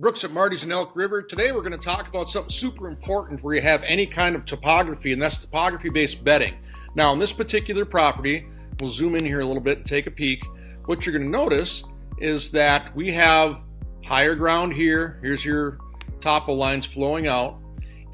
Brooks at Marty's in Elk River. Today we're going to talk about something super important where you have any kind of topography, and that's topography-based bedding. Now on this particular property, we'll zoom in here a little bit and take a peek. What you're going to notice is that we have higher ground here. Here's your topo lines flowing out.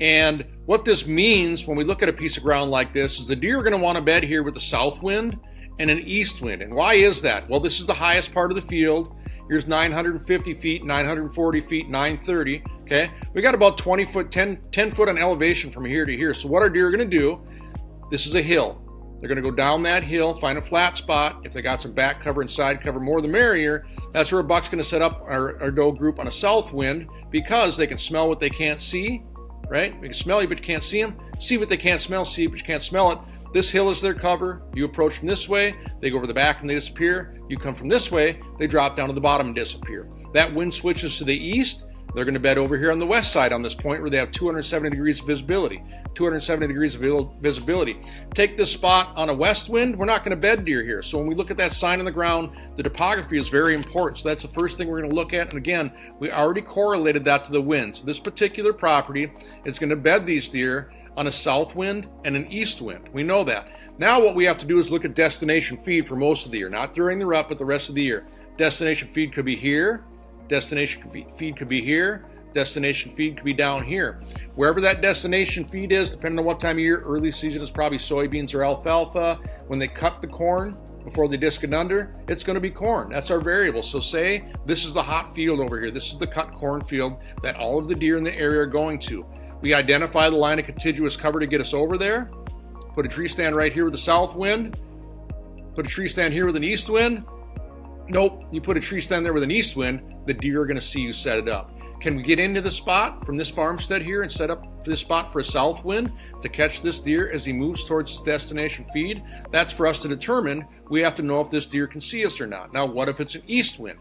And what this means when we look at a piece of ground like this is the deer are going to want to bed here with a south wind and an east wind. And why is that? Well, this is the highest part of the field. Here's 950 feet, 940 feet, 930, okay? We got about 20 foot, 10 foot on elevation from here to here. So what our deer are gonna do, this is a hill. They're gonna go down that hill, find a flat spot. If they got some back cover and side cover, more the merrier. That's where a buck's gonna set up our doe group on a south wind because they can smell what they can't see, right? They can smell you, but you can't see them. See what they can't smell, see but you can't smell it. This hill is their cover. You approach from this way, they go over the back and they disappear. You come from this way, they drop down to the bottom and disappear. That wind switches to the east. They're going to bed over here on the west side on this point where they have 270 degrees of visibility. 270 degrees of visibility. Take this spot on a west wind, we're not going to bed deer here. So when we look at that sign on the ground, the topography is very important. So that's the first thing we're going to look at. And again, we already correlated that to the wind. So this particular property is going to bed these deer on a south wind and an east wind. We know that. Now what we have to do is look at destination feed for most of the year, not during the rut, but the rest of the year. Destination feed could be here, destination feed could be here, destination feed could be down here. Wherever that destination feed is, depending on what time of year, early season is probably soybeans or alfalfa. When they cut the corn, before they disc it under, it's going to be corn. That's our variable. So say this is the hot field over here. This is the cut corn field that all of the deer in the area are going to. We identify the line of contiguous cover to get us over there. Put a tree stand right here with a south wind. Put a tree stand here with an east wind. Nope, you put a tree stand there with an east wind, the deer are going to see you set it up. Can we get into the spot from this farmstead here and set up this spot for a south wind to catch this deer as he moves towards his destination feed? That's for us to determine. We have to know if this deer can see us or not. Now, what if it's an east wind?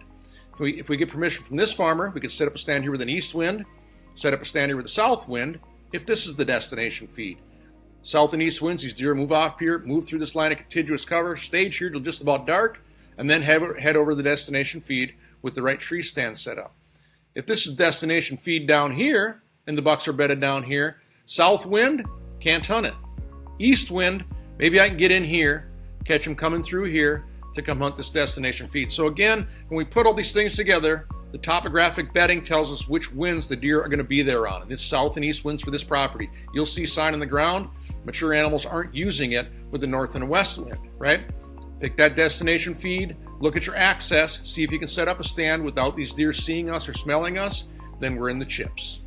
If we get permission from this farmer, we can set up a stand here with an east wind, set up a stand here with a south wind, if this is the destination feed. South and east winds, these deer move off here, move through this line of contiguous cover, stage here till just about dark, and then head over the destination feed with the right tree stand set up. If this is destination feed down here, and the bucks are bedded down here, south wind, can't hunt it. East wind, maybe I can get in here, catch them coming through here to come hunt this destination feed. So again, when we put all these things together, the topographic bedding tells us which winds the deer are going to be there on. And this south and east winds for this property. You'll see sign on the ground. Mature animals aren't using it with the north and the west wind, right? Pick that destination feed. Look at your access. See if you can set up a stand without these deer seeing us or smelling us. Then we're in the chips.